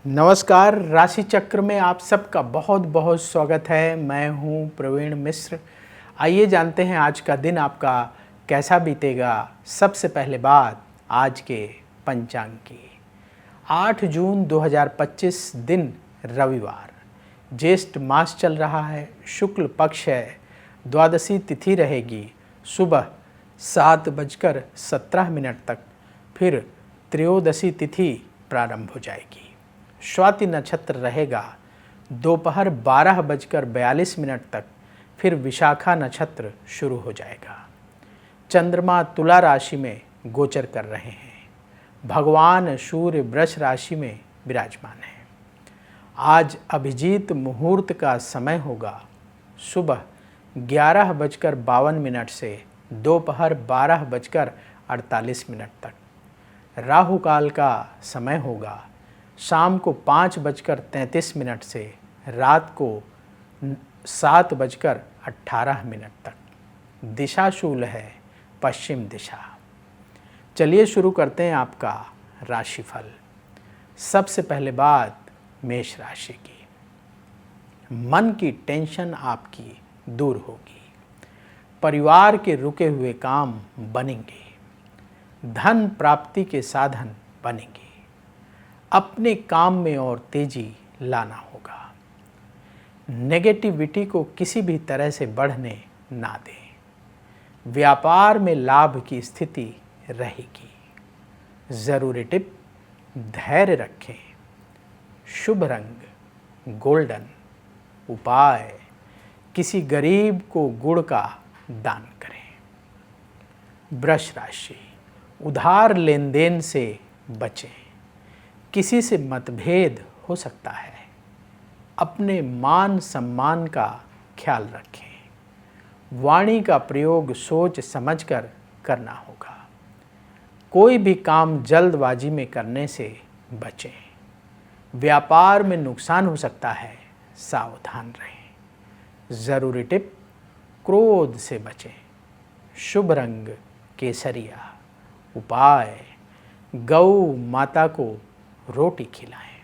नमस्कार। राशि चक्र में आप सबका बहुत बहुत स्वागत है। मैं हूं प्रवीण मिश्र। आइए जानते हैं आज का दिन आपका कैसा बीतेगा। सबसे पहले बात आज के पंचांग की। 8 जून 2025 दिन रविवार, ज्येष्ठ मास चल रहा है, शुक्ल पक्ष है, द्वादशी तिथि रहेगी सुबह 7:17 तक, फिर त्रयोदशी तिथि प्रारंभ हो जाएगी। स्वाति नक्षत्र रहेगा दोपहर 12:42 तक, फिर विशाखा नक्षत्र शुरू हो जाएगा। चंद्रमा तुला राशि में गोचर कर रहे हैं। भगवान सूर्य वृष राशि में विराजमान है। आज अभिजीत मुहूर्त का समय होगा सुबह 11:52 से दोपहर 12:48 तक। राहु काल का समय होगा शाम को 5:33 से रात को 7:18 तक। दिशाशूल है पश्चिम दिशा। चलिए शुरू करते हैं आपका राशिफल। सबसे पहले बात मेष राशि की। मन की टेंशन आपकी दूर होगी। परिवार के रुके हुए काम बनेंगे। धन प्राप्ति के साधन बनेंगे। अपने काम में और तेजी लाना होगा। नेगेटिविटी को किसी भी तरह से बढ़ने ना दें। व्यापार में लाभ की स्थिति रहेगी। जरूरी टिप, धैर्य रखें। शुभ रंग गोल्डन। उपाय, किसी गरीब को गुड़ का दान करें। वृष राशि, उधार लेन देन से बचें। किसी से मतभेद हो सकता है। अपने मान सम्मान का ख्याल रखें। वाणी का प्रयोग सोच समझकर करना होगा। कोई भी काम जल्दबाजी में करने से बचें। व्यापार में नुकसान हो सकता है, सावधान रहें। जरूरी टिप, क्रोध से बचें। शुभ रंग केसरिया। उपाय, गौ माता को रोटी खिलाएं।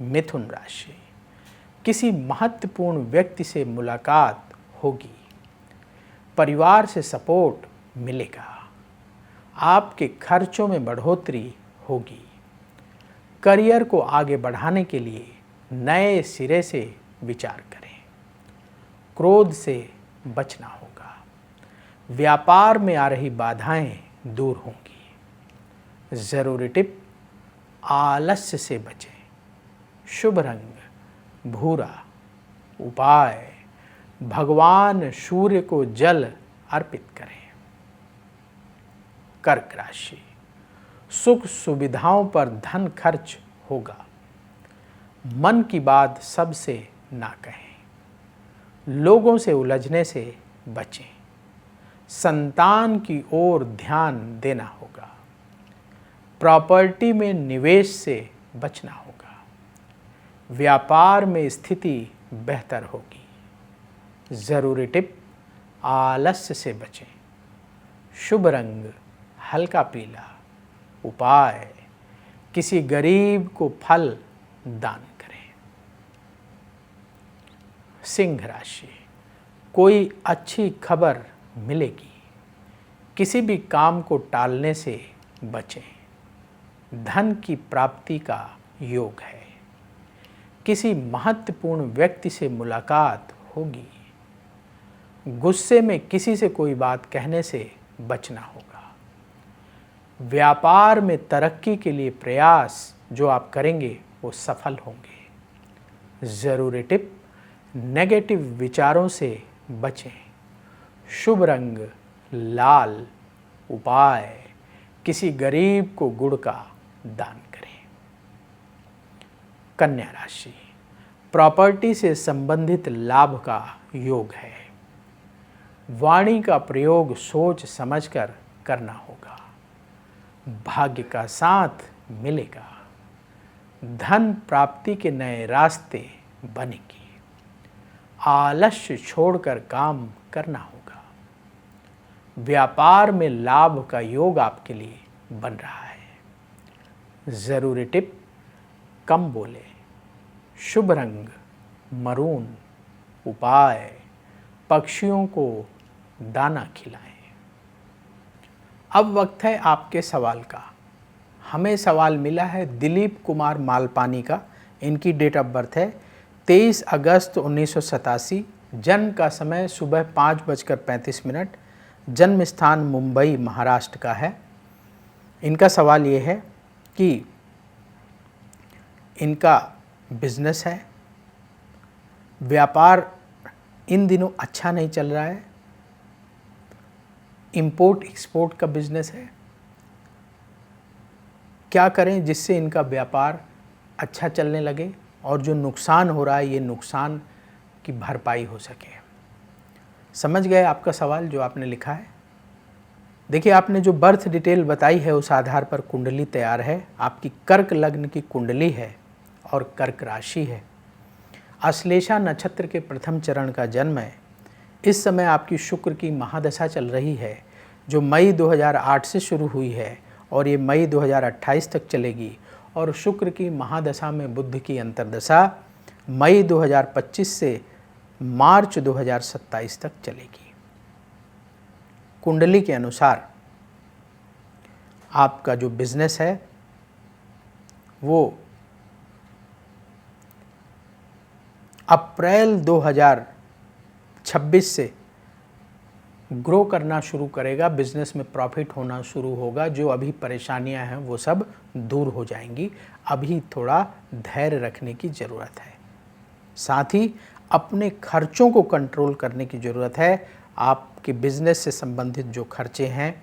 मिथुन राशि, किसी महत्वपूर्ण व्यक्ति से मुलाकात होगी। परिवार से सपोर्ट मिलेगा। आपके खर्चों में बढ़ोतरी होगी। करियर को आगे बढ़ाने के लिए नए सिरे से विचार करें। क्रोध से बचना होगा। व्यापार में आ रही बाधाएं दूर होंगी। जरूरी टिप, आलस्य से बचें। शुभ रंग भूरा। उपाय, भगवान सूर्य को जल अर्पित करें। कर्क राशि, सुख सुविधाओं पर धन खर्च होगा। मन की बात सबसे ना कहें। लोगों से उलझने से बचें। संतान की ओर ध्यान देना होगा। प्रॉपर्टी में निवेश से बचना होगा। व्यापार में स्थिति बेहतर होगी। जरूरी टिप, आलस्य से बचें। शुभ रंग हल्का पीला। उपाय, किसी गरीब को फल दान करें। सिंह राशि, कोई अच्छी खबर मिलेगी। किसी भी काम को टालने से बचें। धन की प्राप्ति का योग है। किसी महत्वपूर्ण व्यक्ति से मुलाकात होगी। गुस्से में किसी से कोई बात कहने से बचना होगा। व्यापार में तरक्की के लिए प्रयास जो आप करेंगे वो सफल होंगे। जरूरी टिप, नेगेटिव विचारों से बचें। शुभ रंग लाल। उपाय, किसी गरीब को गुड़ का दान करें। कन्या राशि, प्रॉपर्टी से संबंधित लाभ का योग है। वाणी का प्रयोग सोच समझकर करना होगा। भाग्य का साथ मिलेगा। धन प्राप्ति के नए रास्ते बनेंगे। आलस्य छोड़कर काम करना होगा। व्यापार में लाभ का योग आपके लिए बन रहा है। जरूरी टिप, कम बोले। शुभ रंग मरून। उपाय पक्षियों को दाना खिलाएं। अब वक्त है आपके सवाल का। हमें सवाल मिला है दिलीप कुमार मालपानी का। इनकी डेट ऑफ बर्थ है 23 अगस्त 1987। जन्म का समय सुबह 5:35। जन्म स्थान मुंबई महाराष्ट्र का है। इनका सवाल ये है कि इनका बिजनेस है, व्यापार इन दिनों अच्छा नहीं चल रहा है, इंपोर्ट एक्सपोर्ट का बिजनेस है, क्या करें जिससे इनका व्यापार अच्छा चलने लगे और जो नुकसान हो रहा है ये नुकसान की भरपाई हो सके। समझ गए आपका सवाल जो आपने लिखा है। देखिए, आपने जो बर्थ डिटेल बताई है उस आधार पर कुंडली तैयार है। आपकी कर्क लग्न की कुंडली है और कर्क राशि है। अश्लेषा नक्षत्र के प्रथम चरण का जन्म है। इस समय आपकी शुक्र की महादशा चल रही है जो मई 2008 से शुरू हुई है और ये मई 2028 तक चलेगी। और शुक्र की महादशा में बुध की अंतर्दशा मई 2025 से मार्च 2027 तक चलेगी। कुंडली के अनुसार आपका जो बिजनेस है वो अप्रैल 2026 से ग्रो करना शुरू करेगा। बिजनेस में प्रॉफिट होना शुरू होगा। जो अभी परेशानियां हैं वो सब दूर हो जाएंगी। अभी थोड़ा धैर्य रखने की ज़रूरत है। साथ ही अपने खर्चों को कंट्रोल करने की ज़रूरत है। आपके बिजनेस से संबंधित जो खर्चे हैं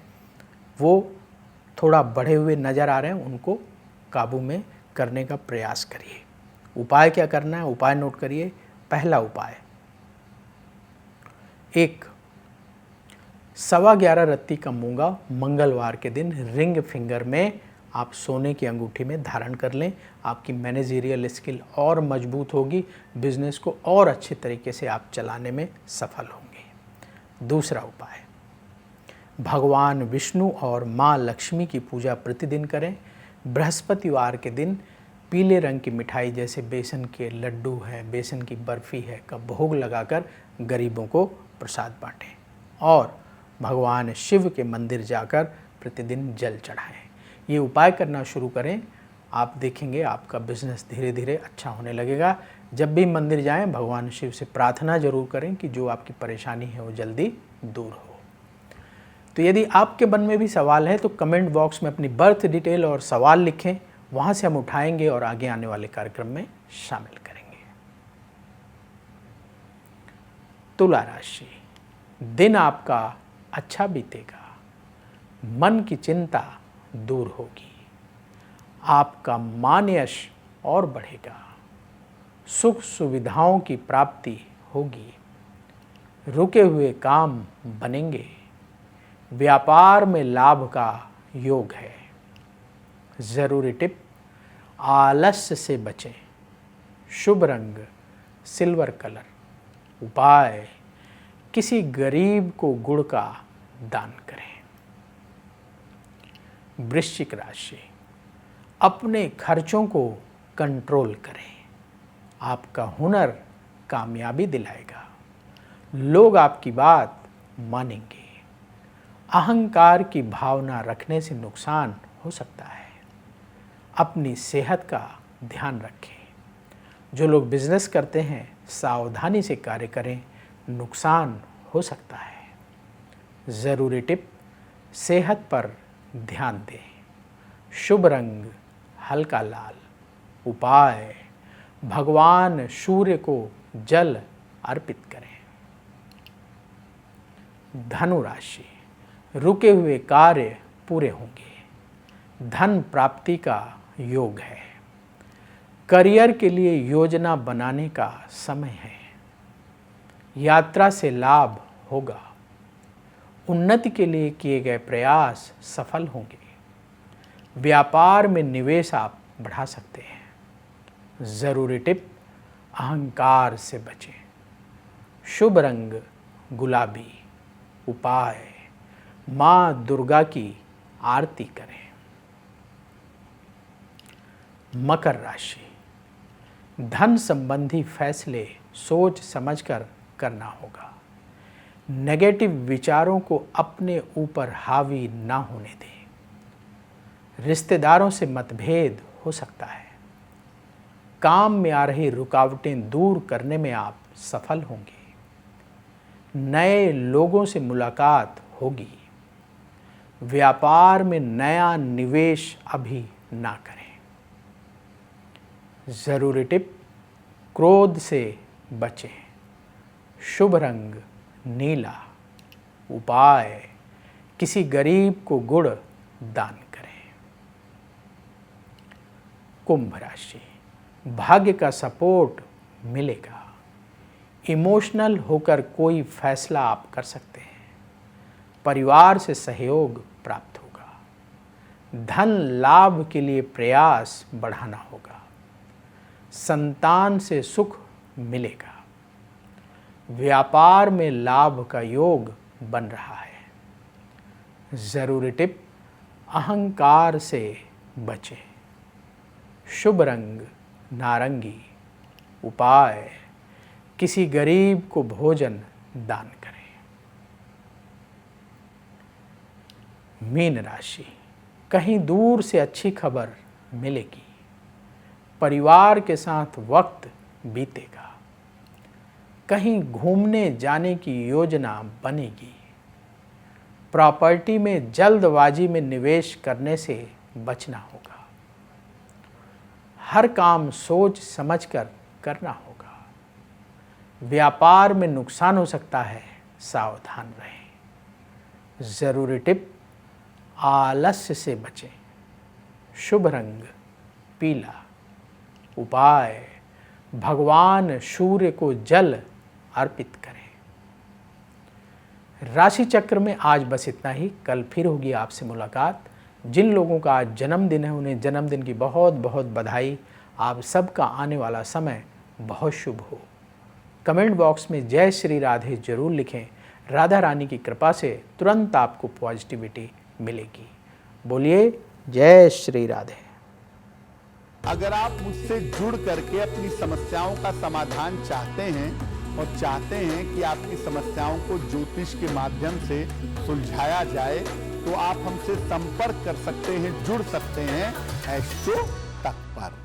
वो थोड़ा बढ़े हुए नज़र आ रहे हैं, उनको काबू में करने का प्रयास करिए। उपाय क्या करना है, उपाय नोट करिए। पहला उपाय, 1 11:15 रत्ती का मूंगा मंगलवार के दिन रिंग फिंगर में आप सोने की अंगूठी में धारण कर लें। आपकी मैनेजरियल स्किल और मजबूत होगी। बिजनेस को और अच्छे तरीके से आप चलाने में सफल होंगे। दूसरा उपाय, भगवान विष्णु और माँ लक्ष्मी की पूजा प्रतिदिन करें। बृहस्पतिवार के दिन पीले रंग की मिठाई जैसे बेसन के लड्डू हैं, बेसन की बर्फ़ी है का भोग लगाकर गरीबों को प्रसाद बांटें और भगवान शिव के मंदिर जाकर प्रतिदिन जल चढ़ाएं। ये उपाय करना शुरू करें, आप देखेंगे आपका बिजनेस धीरे धीरे अच्छा होने लगेगा। जब भी मंदिर जाएं भगवान शिव से प्रार्थना जरूर करें कि जो आपकी परेशानी है वो जल्दी दूर हो। तो यदि आपके मन में भी सवाल है तो कमेंट बॉक्स में अपनी बर्थ डिटेल और सवाल लिखें, वहाँ से हम उठाएंगे और आगे आने वाले कार्यक्रम में शामिल करेंगे। तुला राशि, दिन आपका अच्छा बीतेगा। मन की चिंता दूर होगी। आपका मान यश और बढ़ेगा। सुख सुविधाओं की प्राप्ति होगी। रुके हुए काम बनेंगे। व्यापार में लाभ का योग है। ज़रूरी टिप, आलस्य से बचें। शुभ रंग सिल्वर कलर। उपाय, किसी गरीब को गुड़ का दान करें। वृश्चिक राशि, अपने खर्चों को कंट्रोल करें। आपका हुनर कामयाबी दिलाएगा। लोग आपकी बात मानेंगे। अहंकार की भावना रखने से नुकसान हो सकता है। अपनी सेहत का ध्यान रखें। जो लोग बिजनेस करते हैं सावधानी से कार्य करें, नुकसान हो सकता है। ज़रूरी टिप, सेहत पर ध्यान दें। शुभ रंग हल्का लाल। उपाय, भगवान सूर्य को जल अर्पित करें। धनु राशि, रुके हुए कार्य पूरे होंगे। धन प्राप्ति का योग है। करियर के लिए योजना बनाने का समय है। यात्रा से लाभ होगा। उन्नति के लिए किए गए प्रयास सफल होंगे। व्यापार में निवेश आप बढ़ा सकते हैं। ज़रूरी टिप, अहंकार से बचें। शुभ रंग गुलाबी। उपाय, माँ दुर्गा की आरती करें। मकर राशि, धन संबंधी फैसले सोच समझकर करना होगा। नेगेटिव विचारों को अपने ऊपर हावी ना होने दें। रिश्तेदारों से मतभेद हो सकता है। काम में आ रही रुकावटें दूर करने में आप सफल होंगे। नए लोगों से मुलाकात होगी। व्यापार में नया निवेश अभी ना करें। ज़रूरी टिप, क्रोध से बचें। शुभ रंग नीला। उपाय, किसी गरीब को गुड़ दान करें। कुंभ राशि, भाग्य का सपोर्ट मिलेगा। इमोशनल होकर कोई फैसला आप कर सकते हैं। परिवार से सहयोग प्राप्त होगा। धन लाभ के लिए प्रयास बढ़ाना होगा। संतान से सुख मिलेगा। व्यापार में लाभ का योग बन रहा है। ज़रूरी टिप, अहंकार से बचें। शुभ रंग नारंगी। उपाय, किसी गरीब को भोजन दान करें। मीन राशि, कहीं दूर से अच्छी खबर मिलेगी। परिवार के साथ वक्त बीतेगा। कहीं घूमने जाने की योजना बनेगी। प्रॉपर्टी में जल्दबाजी में निवेश करने से बचना होगा। हर काम सोच समझकर करना होगा। व्यापार में नुकसान हो सकता है, सावधान रहें। ज़रूरी टिप, आलस्य से बचें। शुभ रंग पीला। उपाय, भगवान सूर्य को जल अर्पित करें। राशि चक्र में आज बस इतना ही। कल फिर होगी आपसे मुलाकात। जिन लोगों का आज जन्मदिन है उन्हें जन्मदिन की बहुत बहुत बधाई। आप सबका आने वाला समय बहुत शुभ हो। कमेंट बॉक्स में जय श्री राधे जरूर लिखें। राधा रानी की कृपा से तुरंत आपको पॉजिटिविटी मिलेगी। बोलिए जय श्री राधे। अगर आप मुझसे जुड़ करके अपनी समस्याओं का समाधान चाहते हैं और चाहते हैं कि आपकी समस्याओं को ज्योतिष के माध्यम से सुलझाया जाए, तो आप हमसे संपर्क कर सकते हैं, जुड़ सकते हैं एस्ट्रो तक पर।